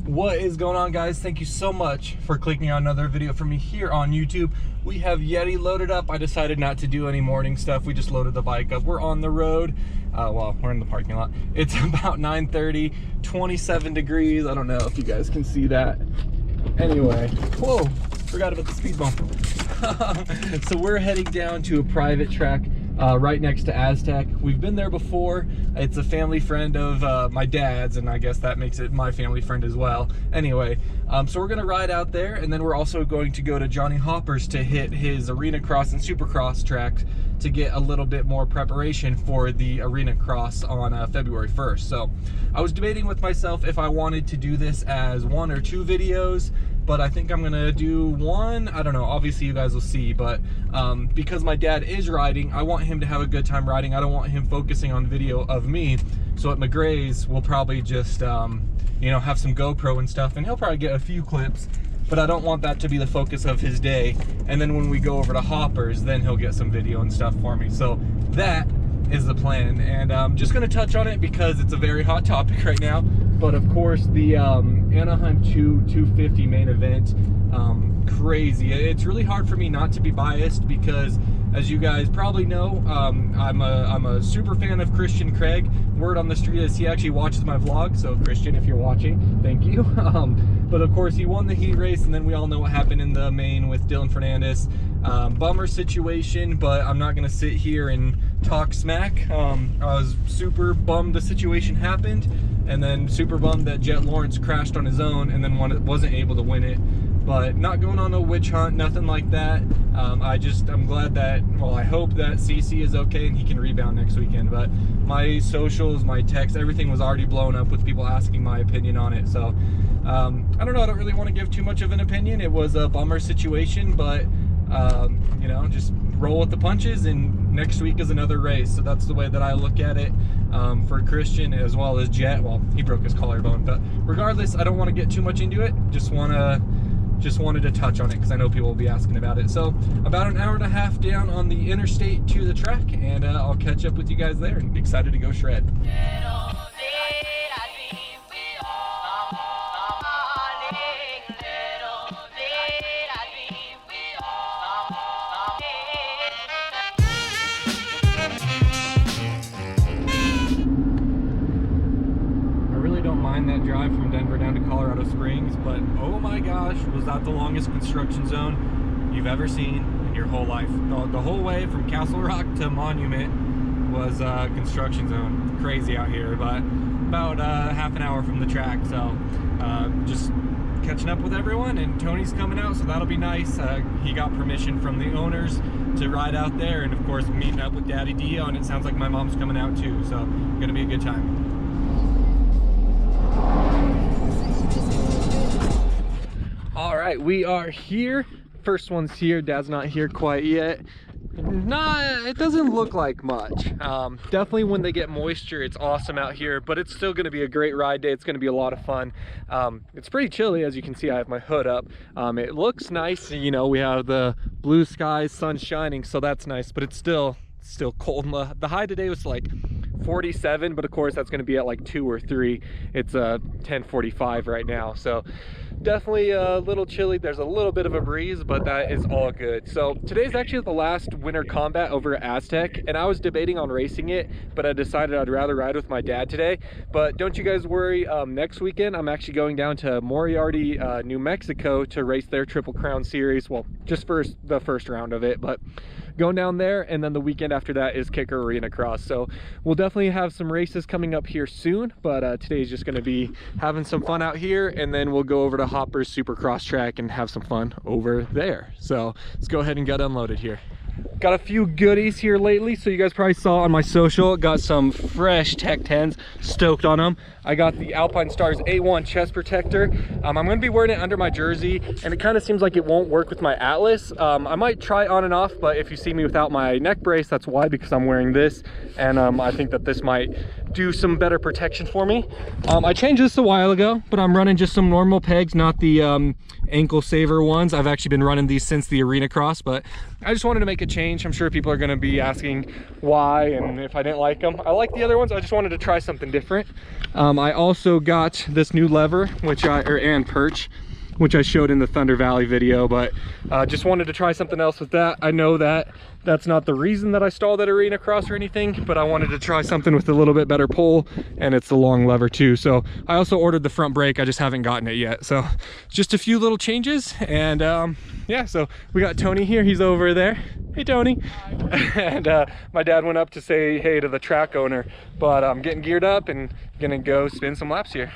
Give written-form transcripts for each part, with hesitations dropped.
What is going on, guys? Thank you so much for clicking on another video from me here on YouTube. We have Yeti loaded up. I decided not to do any morning stuff. We just loaded the bike up. We're on the road. Well, we're in the parking lot. It's about 9:30, 27 degrees. I don't know if you guys can see that. Anyway, whoa, forgot about the speed bump. So we're heading down to a private track right next to Aztec. We've been there before. It's a family friend of my dad's, and I guess that makes it my family friend as well. Anyway, so we're gonna ride out there, and then we're also going to go to Johnny Hopper's to hit his Arenacross and Supercross tracks to get a little bit more preparation for the Arenacross on February 1st. So I was debating with myself if I wanted to do this as 1 or 2 videos, but I think I'm gonna do 1. I don't know, obviously you guys will see, but because my dad is riding, I want him to have a good time riding. I don't want him focusing on video of me. So at McGray's, we'll probably just you know, have some GoPro and stuff, and he'll probably get a few clips, but I don't want that to be the focus of his day. And then when we go over to Hopper's, then he'll get some video and stuff for me. So that is the plan, and I'm just gonna touch on it because it's a very hot topic right now. But of course, the Anaheim 250 main event, crazy. It's really hard for me not to be biased because, as you guys probably know, I'm a super fan of Christian Craig. Word on the street is he actually watches my vlog, so Christian, if you're watching, thank you. But of course, he won the heat race, and then we all know what happened in the main with Dylan Fernandez. Bummer situation, but I'm not gonna sit here and talk smack. I was super bummed the situation happened, and then super bummed that Jet Lawrence crashed on his own and then wasn't able to win it. But not going on a witch hunt, nothing like that. I'm glad that, well, I hope that CC is okay and he can rebound next weekend. But my socials, my text, everything was already blown up with people asking my opinion on it. So I don't know, I don't really want to give too much of an opinion. It was a bummer situation, but you know, just roll with the punches, and next week is another race. So that's the way that I look at it for Christian as well as Jet. Well, he broke his collarbone, but regardless, I don't want to get too much into it. Just wanted to touch on it because I know people will be asking about it. So about an hour and a half down on the interstate to the track, and I'll catch up with you guys there. I'm excited to go shred. That drive from Denver down to Colorado Springs, but oh my gosh, was that the longest construction zone you've ever seen in your whole life. The whole way from Castle Rock to Monument was a construction zone. Crazy out here, but about half an hour from the track. So just catching up with everyone, and Tony's coming out, so that'll be nice. He got permission from the owners to ride out there, and of course meeting up with Daddy DeeO, and it sounds like my mom's coming out too, so gonna be a good time. All right, we are here. First one's here. Dad's not here quite yet. It doesn't look like much. Definitely when they get moisture, it's awesome out here, but it's still gonna be a great ride day. It's gonna be a lot of fun. It's pretty chilly, as you can see. I have my hood up. It looks nice. You know, we have the blue skies, sun shining, so that's nice, but it's still cold. The high today was like 47, but of course that's going to be at like 2 or 3. It's 10:45 right now, so definitely a little chilly. There's a little bit of a breeze, but that is all good. So today's actually the last winter combat over at Aztec, and I was debating on racing it, but I decided I'd rather ride with my dad today. But don't you guys worry, next weekend I'm actually going down to Moriarty, New Mexico to race their Triple Crown Series. Well, just for the first round of it, but going down there, and then the weekend after that is Kicker Arenacross. So we'll definitely have some races coming up here soon, but today's just going to be having some fun out here, and then we'll go over to Hopper's Supercross track and have some fun over there. So let's go ahead and get unloaded here. Got a few goodies here lately, so you guys probably saw on my social, got some fresh Tech 10s, stoked on them. I got the Alpine Stars A1 chest protector. I'm gonna be wearing it under my jersey, and it kind of seems like it won't work with my Atlas. I might try on and off, but if you see me without my neck brace, that's why, because I'm wearing this, and I think that this might do some better protection for me. I changed this a while ago, but I'm running just some normal pegs, not the ankle saver ones. I've actually been running these since the Arenacross, but I just wanted to make a change. I'm sure people are going to be asking why and if I didn't like them. I like the other ones. I just wanted to try something different. I also got this new lever, and perch, which I showed in the Thunder Valley video, but just wanted to try something else with that. I know that that's not the reason that I stalled at Arenacross or anything, but I wanted to try something with a little bit better pull, and it's the long lever too. So I also ordered the front brake. I just haven't gotten it yet. So just a few little changes, and yeah, so we got Tony here. He's over there. Hey, Tony. And my dad went up to say hey to the track owner, but I'm getting geared up and gonna go spin some laps here.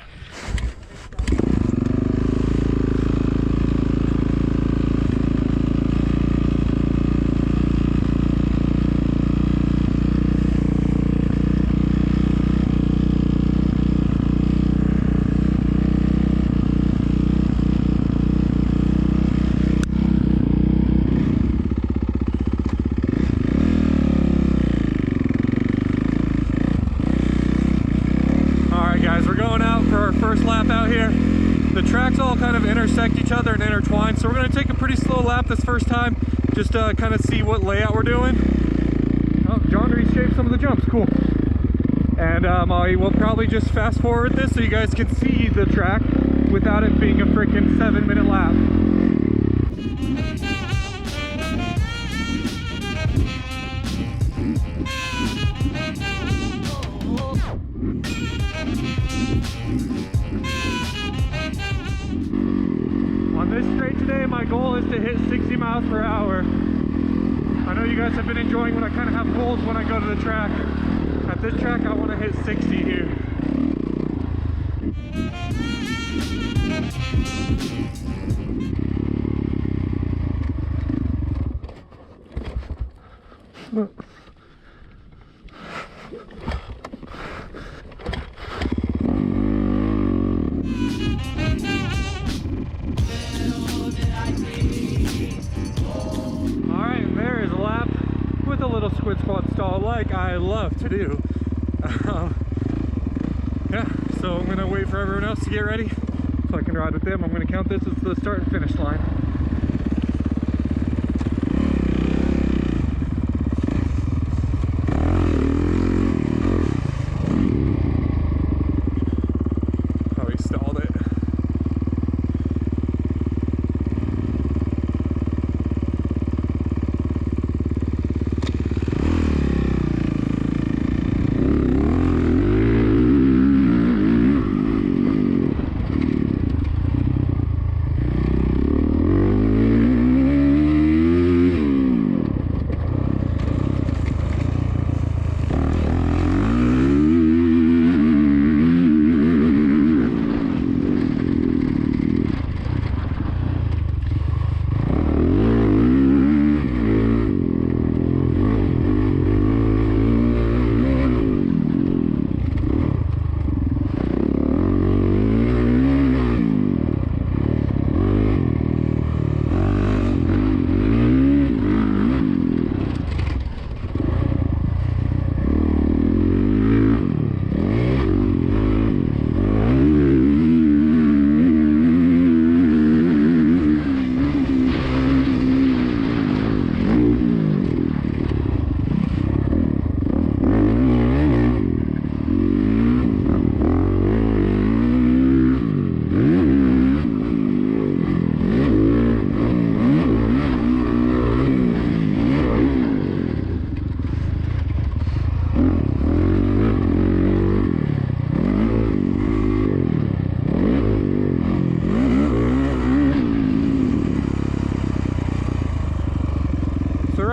Intersect each other and intertwine, so we're going to take a pretty slow lap this first time, just kind of see what layout we're doing. Oh, John reshaped some of the jumps, cool. And I will probably just fast forward this so you guys can see the track without it being a freaking 7-minute lap. My goal is to hit 60 miles per hour. I know you guys have been enjoying when I kind of have goals when I go to the track. At this track, I want to hit 60 here. Like I love to do. Yeah, so I'm gonna wait for everyone else to get ready so I can ride with them. I'm gonna count this as the start and finish line. Oh, he stalled it.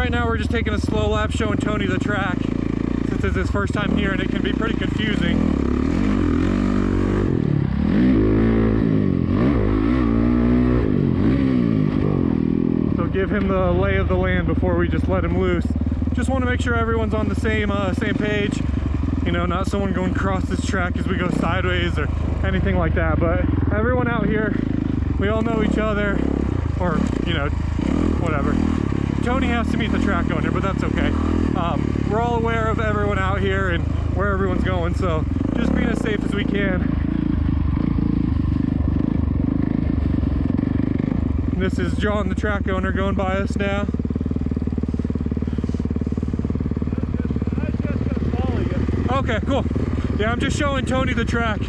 right now we're just taking a slow lap showing Tony the track, since it's his first time here and it can be pretty confusing. So give him the lay of the land before we just let him loose. Just want to make sure everyone's on the same page. You know, not someone going across this track as we go sideways or anything like that. But everyone out here, we all know each other, or, you know, whatever. Tony has to meet the track owner, but that's okay. We're all aware of everyone out here, and where everyone's going, so just being as safe as we can. This is John, the track owner, going by us now. Okay, cool. Yeah, I'm just showing Tony the track.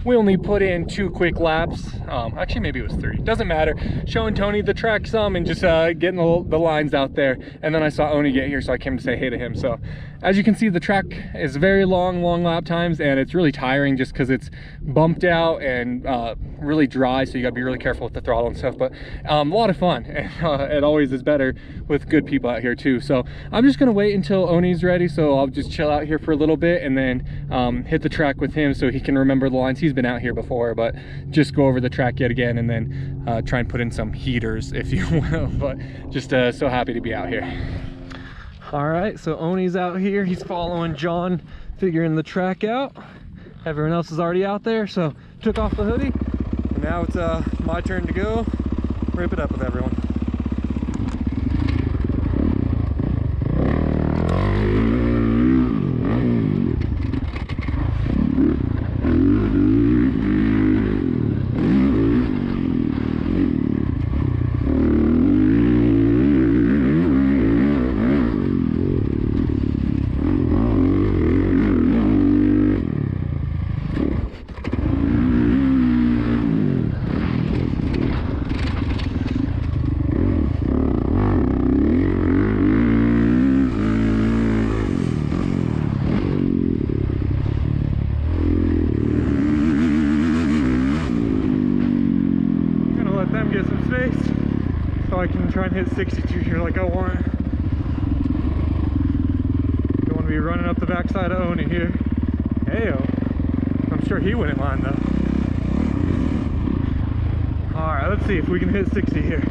We only put in 2 quick laps. Actually, maybe it was 3. Doesn't matter. Showing Tony the track some and just getting the lines out there. And then I saw Oni get here, so I came to say hey to him. So, as you can see, the track is very long lap times, and it's really tiring just because it's bumped out and really dry. So you got to be really careful with the throttle and stuff. But a lot of fun, and it always is better with good people out here too. So I'm just gonna wait until Oni's ready. So I'll just chill out here for a little bit and then hit the track with him so he can remember the lines. He's been out here before, but just go over the track yet again and then try and put in some heaters, if you will. But just so happy to be out here. All right, so Oni's out here. He's following John, figuring the track out. Everyone else is already out there, so took off the hoodie. And now it's my turn to go rip it up with everyone. Try and hit 62 here like I want. Don't want to be running up the backside of Oni here. Heyo. I'm sure he wouldn't mind though. Alright, let's see if we can hit 60 here.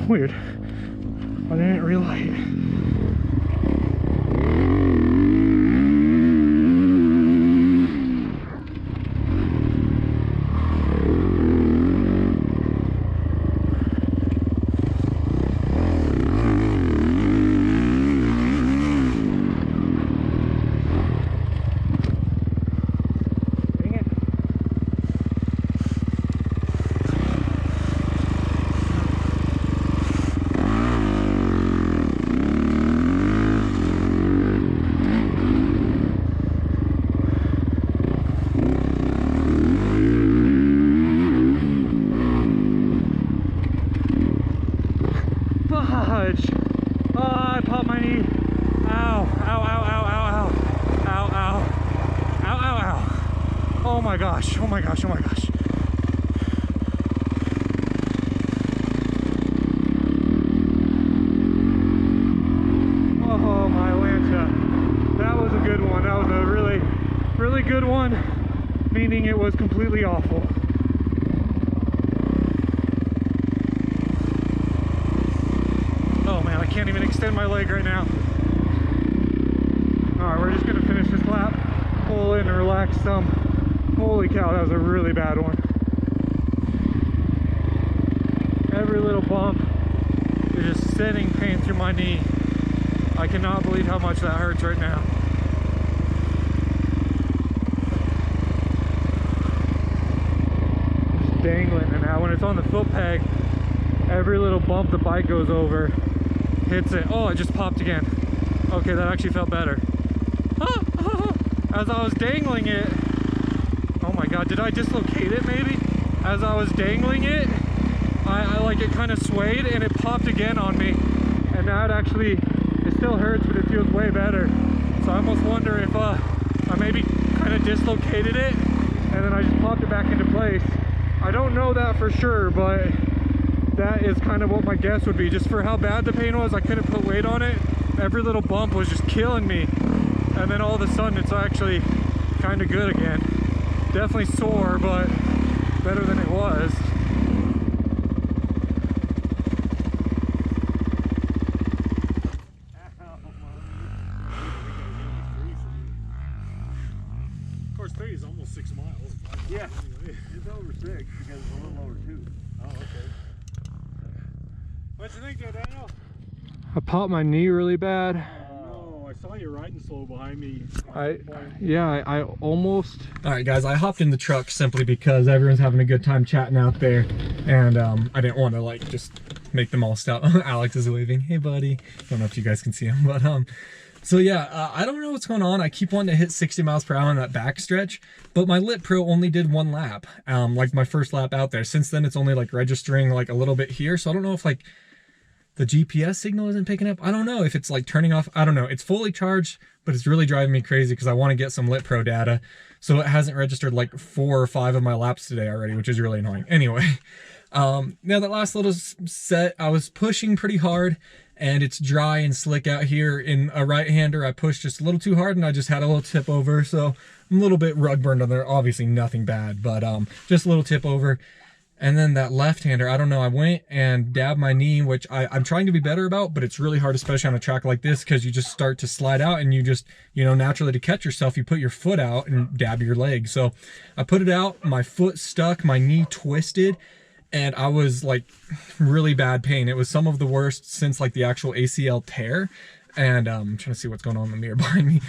Weird. I didn't relight. gosh. Oh, I popped my knee. Ow, ow, ow, ow, ow, ow. Ow, ow. Ow, ow, ow. Oh my gosh, oh my gosh, oh my gosh. Oh my Lancia. That was a good one. That was a really, really good one. Meaning it was completely awful. Oh man, I can't even extend my leg right now. Alright, we're just gonna finish this lap, pull in and relax some. Holy cow, that was a really bad one. Every little bump is just sending pain through my knee. I cannot believe how much that hurts right now. Just dangling, and now when it's on the foot peg, every little bump the bike goes over hits it. Oh, it just popped again. Okay, that actually felt better. As I was dangling it, oh my god, did I dislocate it maybe? As I was dangling it, I like it kind of swayed and it popped again on me. And now it still hurts, but it feels way better. So I almost wonder if I maybe kind of dislocated it and then I just popped it back into place. I don't know that for sure, but that is kind of what my guess would be. Just for how bad the pain was, I couldn't put weight on it. Every little bump was just killing me. And then all of a sudden it's actually kind of good again. Definitely sore, but better than it was. Of course, 3 is almost 6 miles. Yeah, it's over 6 because it's a little over 2. Oh, okay. What you think there, Daniel? I popped my knee really bad. I saw you riding slow behind me. I almost. All right, guys, I hopped in the truck simply because everyone's having a good time chatting out there, and I didn't want to like just make them all stop. Alex is waving. Hey, buddy. Don't know if you guys can see him, but so yeah, I don't know what's going on. I keep wanting to hit 60 miles per hour on that back stretch, but my Lit Pro only did 1 lap, like my first lap out there. Since then, it's only like registering like a little bit here, so I don't know if like the GPS signal isn't picking up. I don't know if it's like turning off. I don't know. It's fully charged, but it's really driving me crazy because I want to get some Lit Pro data. So it hasn't registered like 4 or 5 of my laps today already, which is really annoying. Anyway, now that last little set, I was pushing pretty hard and it's dry and slick out here. In a right-hander, I pushed just a little too hard and I just had a little tip over. So I'm a little bit rug burned on there. Obviously nothing bad, but just a little tip over. And then that left-hander, I don't know, I went and dabbed my knee, which I'm trying to be better about, but it's really hard, especially on a track like this, because you just start to slide out and you just, you know, naturally to catch yourself, you put your foot out and dab your leg. So I put it out, my foot stuck, my knee twisted, and I was like really bad pain. It was some of the worst since like the actual ACL tear. And I'm trying to see what's going on in the mirror behind me.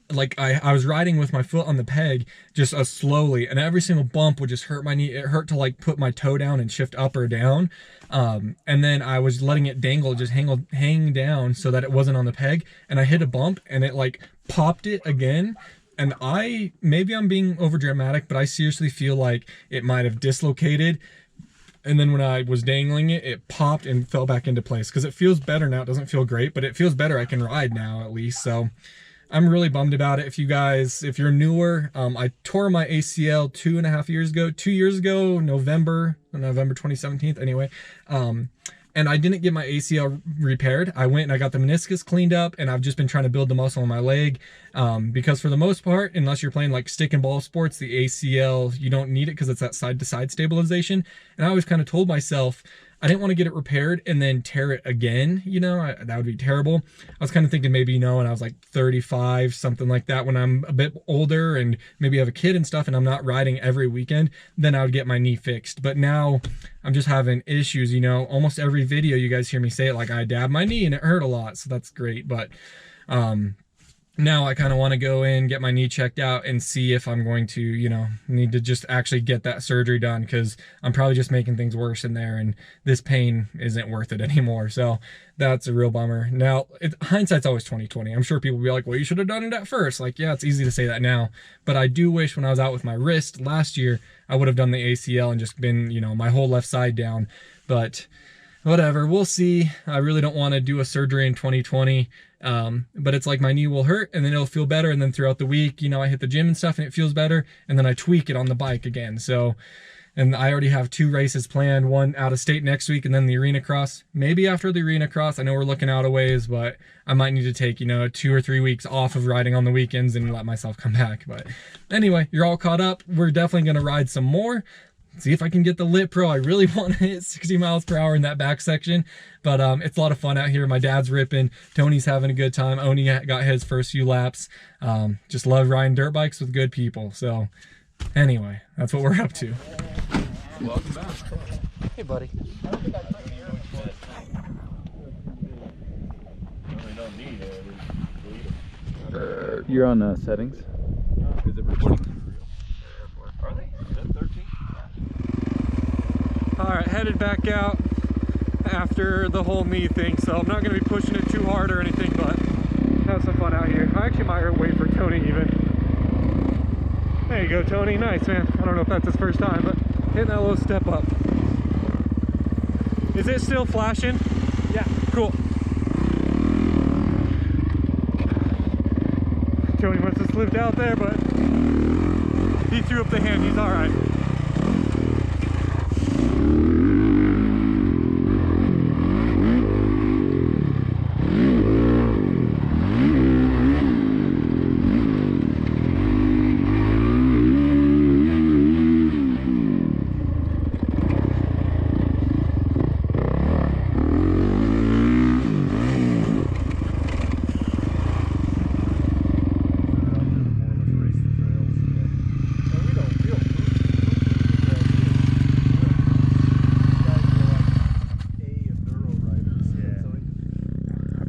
Like I was riding with my foot on the peg just slowly, and every single bump would just hurt my knee. It hurt to like put my toe down and shift up or down, and then I was letting it dangle, just hang down so that it wasn't on the peg, and I hit a bump and it like popped it again. And maybe I'm being over dramatic, but I seriously feel like it might have dislocated. And then when I was dangling it, it popped and fell back into place, because it feels better now. It doesn't feel great, but it feels better. I can ride now at least. So I'm really bummed about it. If you're newer, I tore my ACL 2.5 years ago, 2 years ago, November 2017 anyway. And I didn't get my ACL repaired. I went and I got the meniscus cleaned up, and I've just been trying to build the muscle in my leg. Because for the most part, unless you're playing like stick and ball sports, the ACL, you don't need it because it's that side to side stabilization. And I always kind of told myself, I didn't want to get it repaired and then tear it again, you know, that would be terrible. I was kind of thinking maybe, you know, when I was like 35, something like that, when I'm a bit older and maybe have a kid and stuff and I'm not riding every weekend, then I would get my knee fixed. But now I'm just having issues, you know, almost every video you guys hear me say it, like I dabbed my knee and it hurt a lot. So that's great. But now I kind of want to go in, get my knee checked out and see if I'm going to, you know, need to just actually get that surgery done, because I'm probably just making things worse in there and this pain isn't worth it anymore. So that's a real bummer. Now, hindsight's always 20/20. I'm sure people will be like, well, you should have done it at first. Like, yeah, it's easy to say that now, but I do wish when I was out with my wrist last year, I would have done the ACL and just been, you know, my whole left side down. But whatever, we'll see. I really don't want to do a surgery in 2020, but it's like my knee will hurt and then it'll feel better, and then throughout the week, you know, I hit the gym and stuff and it feels better, and then I tweak it on the bike again. So, and I already have 2 races planned, one out of state next week and then the Arenacross. Maybe after the Arenacross, I know we're looking out a ways, but I might need to take, you know, 2 or 3 weeks off of riding on the weekends and let myself come back. But anyway, you're all caught up. We're definitely going to ride some more. See if I can get the Lit Pro. I really want to hit 60 miles per hour in that back section, but it's a lot of fun out here. My dad's ripping, Tony's having a good time. Oni got his first few laps. Just love riding dirt bikes with good people. So anyway, that's what we're up to. Welcome back. Hey, buddy. You're on settings. Is it recording? Are they? Is that 13? All right, headed back out after the whole knee thing, so I'm not going to be pushing it too hard or anything, but have some fun out here. I actually might wait for Tony even. There you go, Tony. Nice, man. I don't know if that's his first time, but hitting that little step up. Is it still flashing? Yeah. Cool. Tony must have slipped out there, but he threw up the hand. He's all right.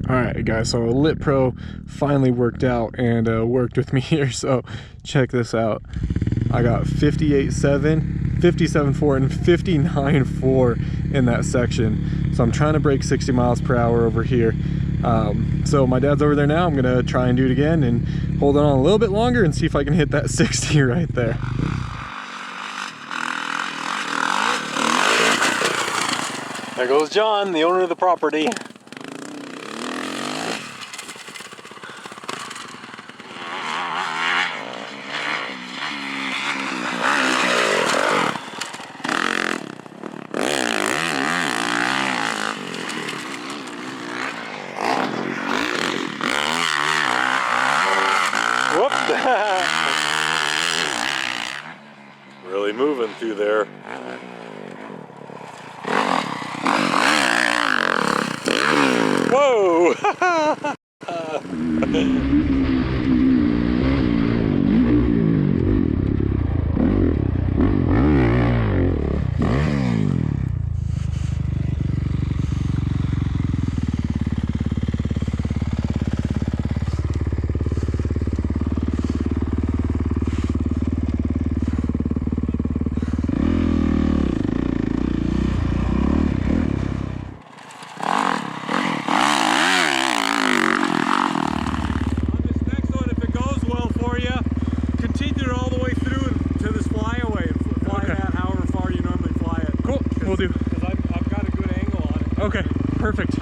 Alright guys, so Lit Pro finally worked out and worked with me here, so check this out. I got 58.7, 57.4, and 59.4 in that section. So I'm trying to break 60 miles per hour over here. So my dad's over there now. I'm gonna try and do it again and hold on a little bit longer and see if I can hit that 60 right there. There goes John, the owner of the property. Really moving through there. Whoa! Okay, perfect.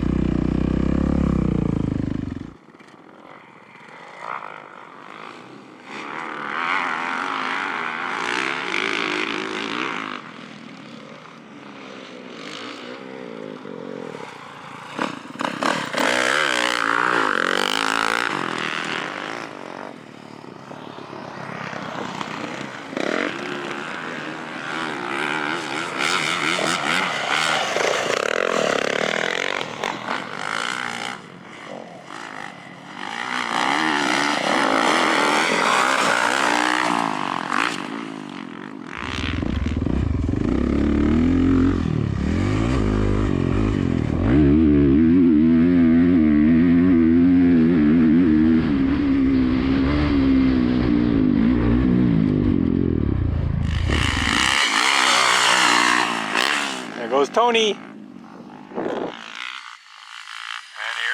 Goes Tony. And here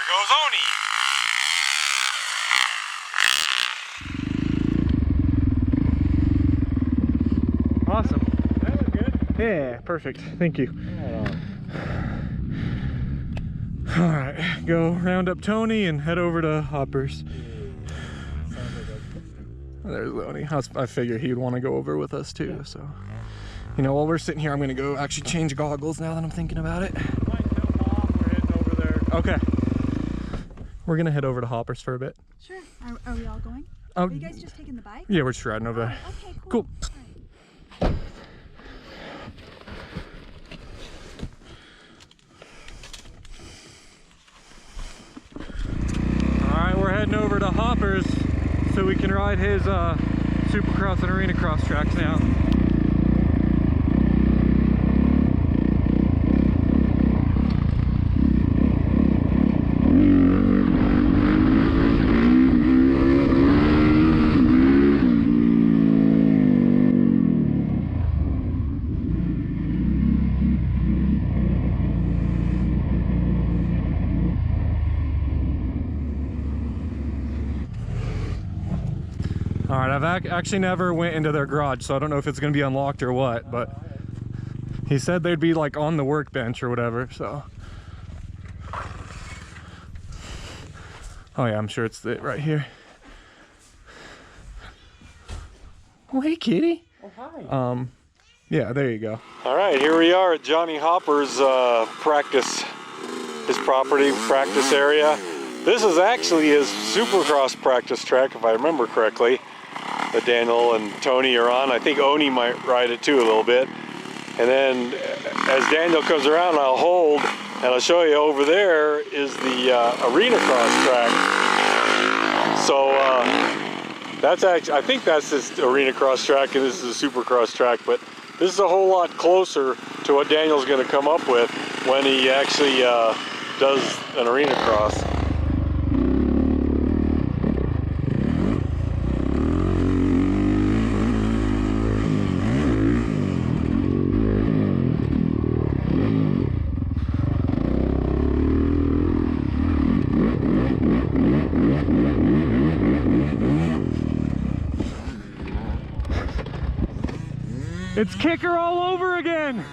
goes Oni. Awesome. That was good. Yeah, perfect. Thank you. All right, go round up Tony and head over to Hoppers. There's Loney. I figured he'd want to go over with us too. So, you know, while we're sitting here, I'm gonna go actually change goggles now that I'm thinking about it. We're heading over there. Okay. We're gonna head over to Hoppers for a bit. Sure. Are we all going? Are you guys just taking the bike? Yeah, we're just riding over there. Okay, cool. Cool. Alright, we're heading over to Hoppers so we can ride his Supercross and Arenacross tracks now. All right, I've actually never went into their garage, so I don't know if it's gonna be unlocked or what, but he said they'd be like on the workbench or whatever, so. Oh yeah, I'm sure it's right here. Oh, hey, kitty. Oh, hi. Yeah, there you go. All right, here we are at Johnny Hopper's his property practice area. This is actually his Supercross practice track, if I remember correctly, that Daniel and Tony are on. I think Oni might ride it too a little bit. And then as Daniel comes around, I'll hold, and I'll show you over there is the Arenacross track. So that's actually, I think that's this Arenacross track, and this is a Supercross track, but this is a whole lot closer to what Daniel's going to come up with when he actually does an Arenacross. It's Kicker all over again.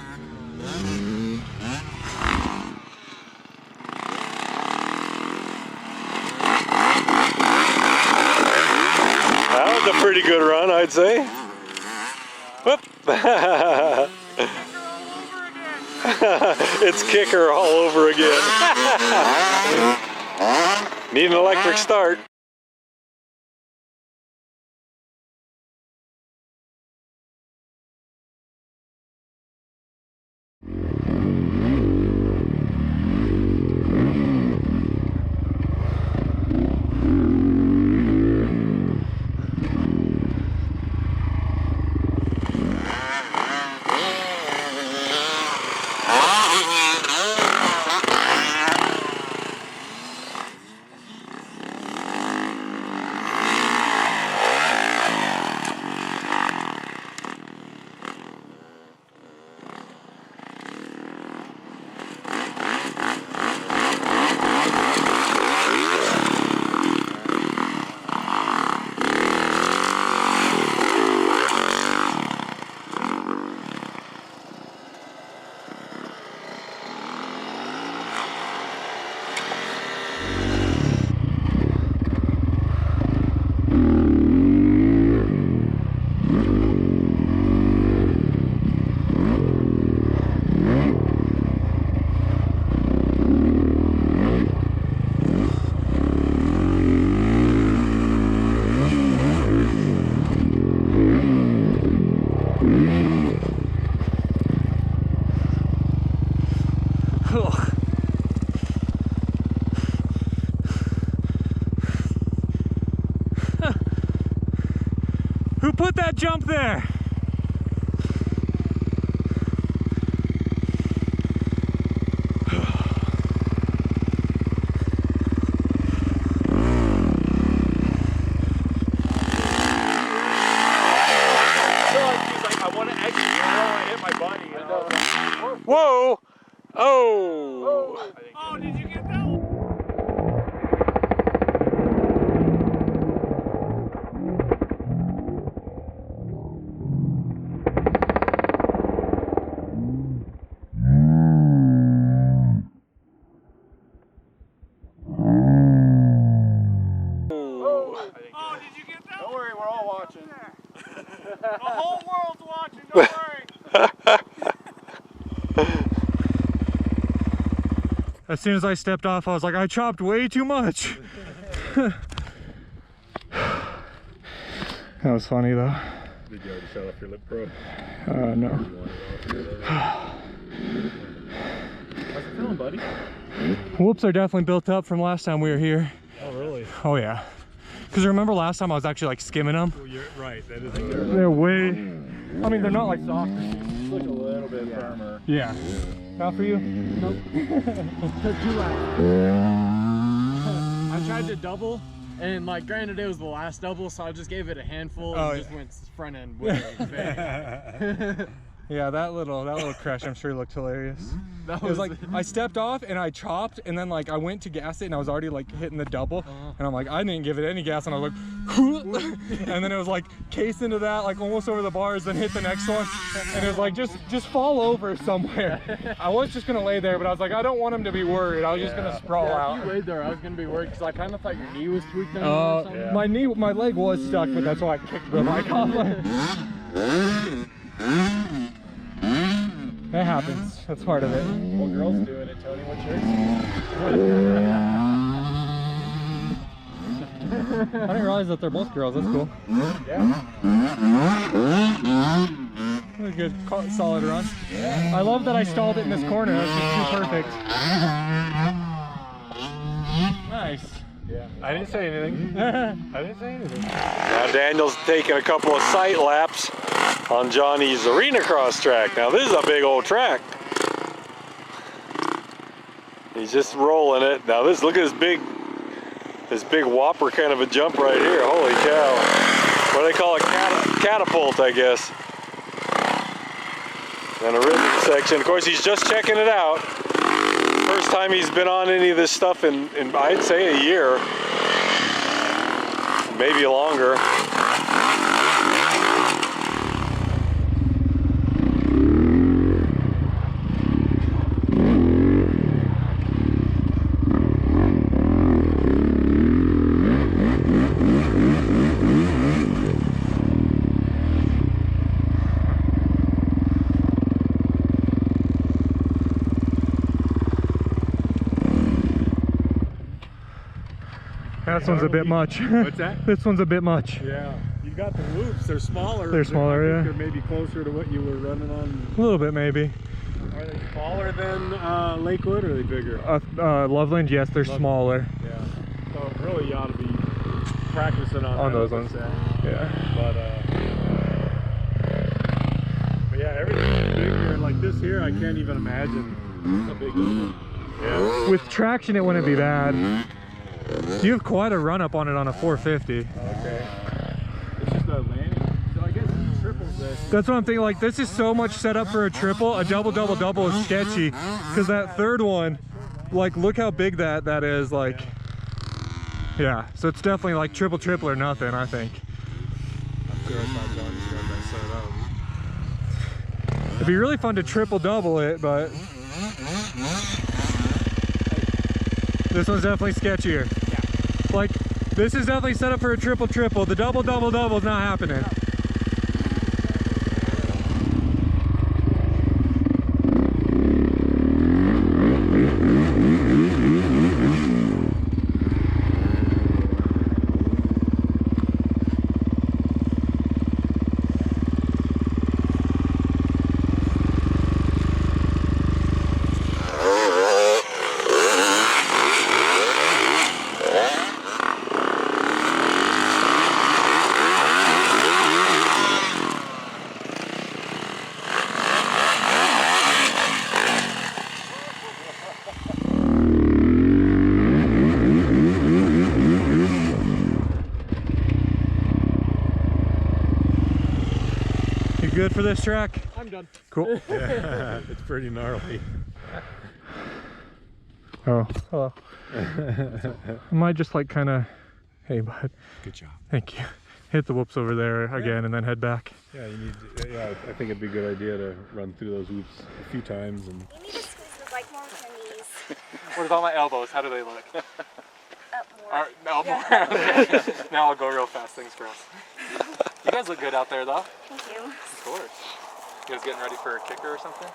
That was a pretty good run, I'd say. Whoop. It's Kicker all over again. Need an electric start. Who put that jump there? Whoa! Oh! Oh, did you get that one? As soon as I stepped off, I was like, I chopped way too much. That was funny though. Did you already shut off your lip pro? No. How's it feeling, buddy? Whoops are definitely built up from last time we were here. Oh, really? Oh yeah. Because remember last time I was actually like skimming them? Well, you're right. That is They're way, I mean, they're not like soft. It's like a little bit firmer. Yeah. Not for you? Nope. Took 2 laps. I tried to double, and like granted it was the last double, so I just gave it a handful and just went front end with it. Yeah, that little crash I'm sure looked hilarious. It was like I stepped off and I chopped, and then like I went to gas it and I was already like hitting the double, and I'm like, I didn't give it any gas, and I was like and then it was like case into that, like almost over the bars, then hit the next one, and it was like just fall over somewhere. I was just gonna lay there, but I was like, I don't want him to be worried. I was just gonna sprawl out. If you laid there, I was gonna be worried because I kind of thought your knee was tweaked or something. My leg was stuck, but that's why I kicked the bike off. That happens. That's part of it. What girl's doing it, Tony? What's yours? I didn't realize that they're both girls. That's cool. Yeah. A good, solid run. Yeah. I love that I stalled it in this corner. That's just too perfect. Nice. Yeah. I didn't say anything. I didn't say anything. Now Daniel's taking a couple of sight laps on Johnny's Arenacross track. Now this is a big old track. He's just rolling it. Now look at this big whopper kind of a jump right here. Holy cow. What do they call it? Catapult, I guess. And a rhythm section. Of course, he's just checking it out. First time he's been on any of this stuff in I'd say a year. Maybe longer. This one's a bit much. What's that? This one's a bit much. Yeah. You got the loops. They're smaller. They're smaller, yeah. They're maybe closer to what you were running on. A little bit, maybe. Are they smaller than Lakewood, or are they bigger? Loveland, yes, they're smaller. Yeah. So really you ought to be practicing on those ones. Yeah. But yeah, everything's bigger. Like this here, I can't even imagine how big it is. Yeah. With traction, it wouldn't be bad. You have quite a run up on it on a 450. Okay. It's just a landing. So I guess it triples this. That's what I'm thinking. Like, this is so much set up for a triple. A double is sketchy. Because that third one, like, look how big that is. Like, yeah. So it's definitely like triple or nothing, I think. I'm sure it's not Johnny's got that set up. It'd be really fun to triple double it, but this one's definitely sketchier. Yeah. Like, this is definitely set up for a triple. The double is not happening. Good for this track? I'm done. Cool. Yeah, it's pretty gnarly. Oh, hello. I might just like kind of, hey bud. Good job. Thank you. Hit the whoops over there again and then head back. Yeah, you need to, yeah, I think it'd be a good idea to run through those whoops a few times. And You need to squeeze the bike more with your knees. What about my elbows? How do they look? Up more. No, more. Okay. Now I'll go real fast. Thanks, girls. You guys look good out there, though. Thank you. Of course. You guys getting ready for a kicker or something?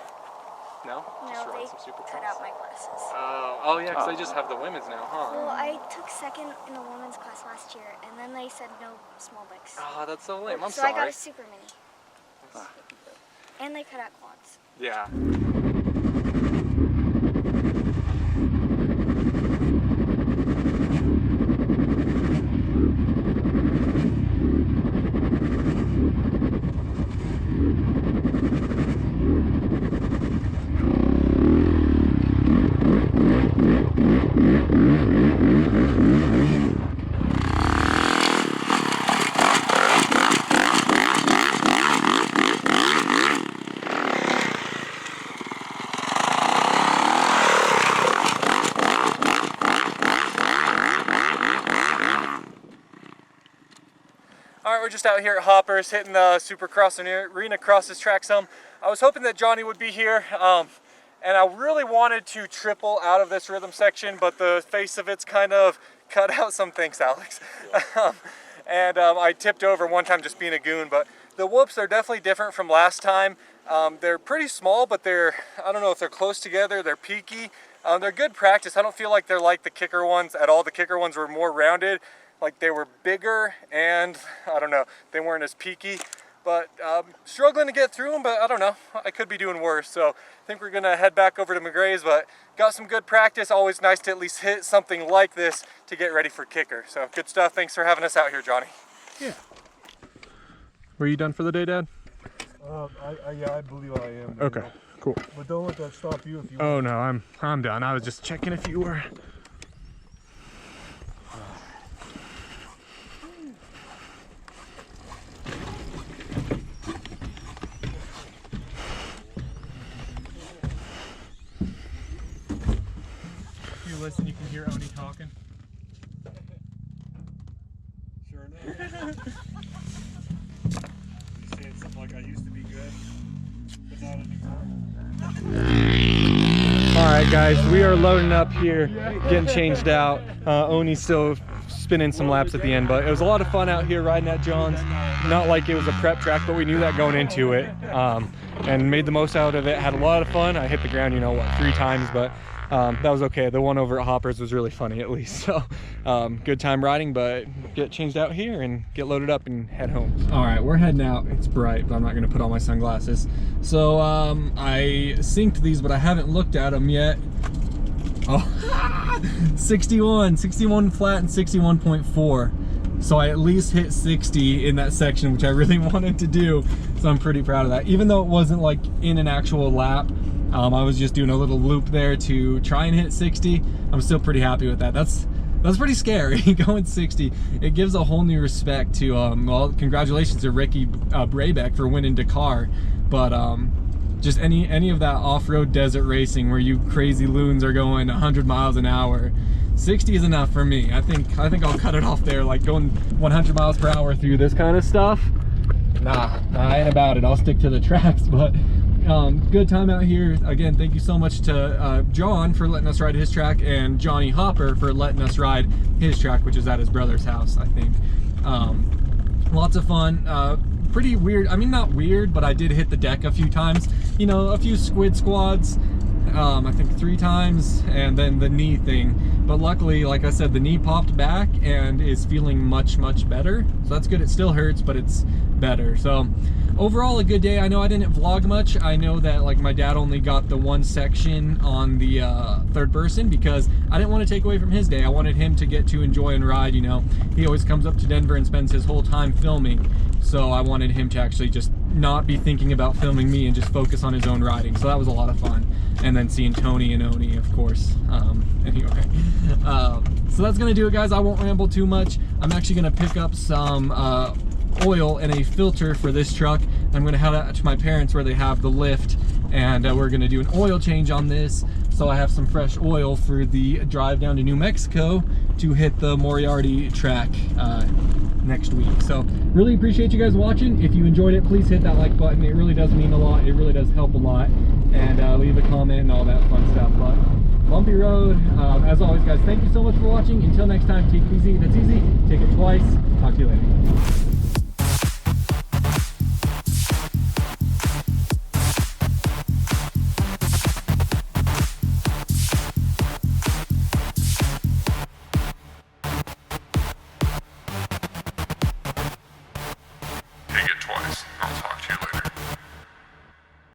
No? Just No, run they some Supercross? cut out my classes. Oh yeah, because they just have the women's now, huh? Well, I took second in the women's class last year, and then they said no small bikes. Oh, that's so lame. I'm so sorry. I got a super mini. And they cut out quads. Yeah. Alright, we're just out here at Hoppers hitting the Supercross Arena across this track some. I was hoping that Johnny would be here, and I really wanted to triple out of this rhythm section, but the face of it's kind of cut out some things, Alex. I tipped over one time just being a goon, but the whoops are definitely different from last time. They're pretty small, but I don't know if they're close together, they're peaky. They're good practice. I don't feel like they're like the Kicker ones at all. The Kicker ones were more rounded. Like they were bigger, and I don't know, they weren't as peaky, but struggling to get through them, but I don't know, I could be doing worse. So I think we're gonna head back over to McGray's, but got some good practice. Always nice to at least hit something like this to get ready for Kicker. So good stuff. Thanks for having us out here, Johnny. Yeah. Were you done for the day, Dad? Yeah, I believe I am. Okay, cool. But don't let that stop you if you Oh no, I'm done. I was just checking if you were. Listen, you can hear Oni talking. Sure enough. He's saying something like, I used to be good, but not anymore. Alright guys, we are loading up here, getting changed out. Oni's still spinning some laps at the end, but it was a lot of fun out here riding at John's. Not like it was a prep track, but we knew that going into it, and made the most out of it. Had a lot of fun. I hit the ground, you know, what, 3 times, but that was okay. The one over at Hoppers was really funny, at least. So good time riding, but get changed out here and get loaded up and head home. All right, we're heading out. It's bright, but I'm not gonna put on my sunglasses. So I synced these, but I haven't looked at them yet. Oh, 61 flat and 61.4. So I at least hit 60 in that section, which I really wanted to do. So I'm pretty proud of that. Even though it wasn't like in an actual lap, I was just doing a little loop there to try and hit 60. I'm still pretty happy with that. That's pretty scary, going 60. It gives a whole new respect to, well, congratulations to Ricky Brabeck for winning Dakar. But just any of that off-road desert racing where you crazy loons are going 100 miles an hour, 60 is enough for me. I think I'll cut it off there. Like going 100 miles per hour through this kind of stuff, nah, I ain't about it. I'll stick to the tracks, but good time out here. Again, thank you so much to John for letting us ride his track, and Johnny Hopper for letting us ride his track, which is at his brother's house, I think. Lots of fun. Pretty weird. I mean, not weird, but I did hit the deck a few times. You know, a few squid squads. I think 3 times, and then the knee thing. But luckily, like I said, the knee popped back and is feeling much better. So that's good. It still hurts, but it's better. So overall, a good day. I know I didn't vlog much. I know that like my dad only got the 1 section on the 3rd person because I didn't want to take away from his day. I wanted him to get to enjoy and ride. You know, he always comes up to Denver and spends his whole time filming. So I wanted him to actually just not be thinking about filming me and just focus on his own riding. So that was a lot of fun. And then seeing Tony and Oni, of course. Anyway, so that's gonna do it, guys. I won't ramble too much. I'm actually gonna pick up some oil and a filter for this truck. I'm gonna head out to my parents where they have the lift, and we're gonna do an oil change on this. So I have some fresh oil for the drive down to New Mexico to hit the Moriarty track next week. So really appreciate you guys watching. If you enjoyed it, please hit that like button. It really does mean a lot. It really does help a lot. And leave a comment and all that fun stuff. But bumpy road. As always, guys, thank you so much for watching. Until next time, take it easy. That's easy. Take it twice. Talk to you later.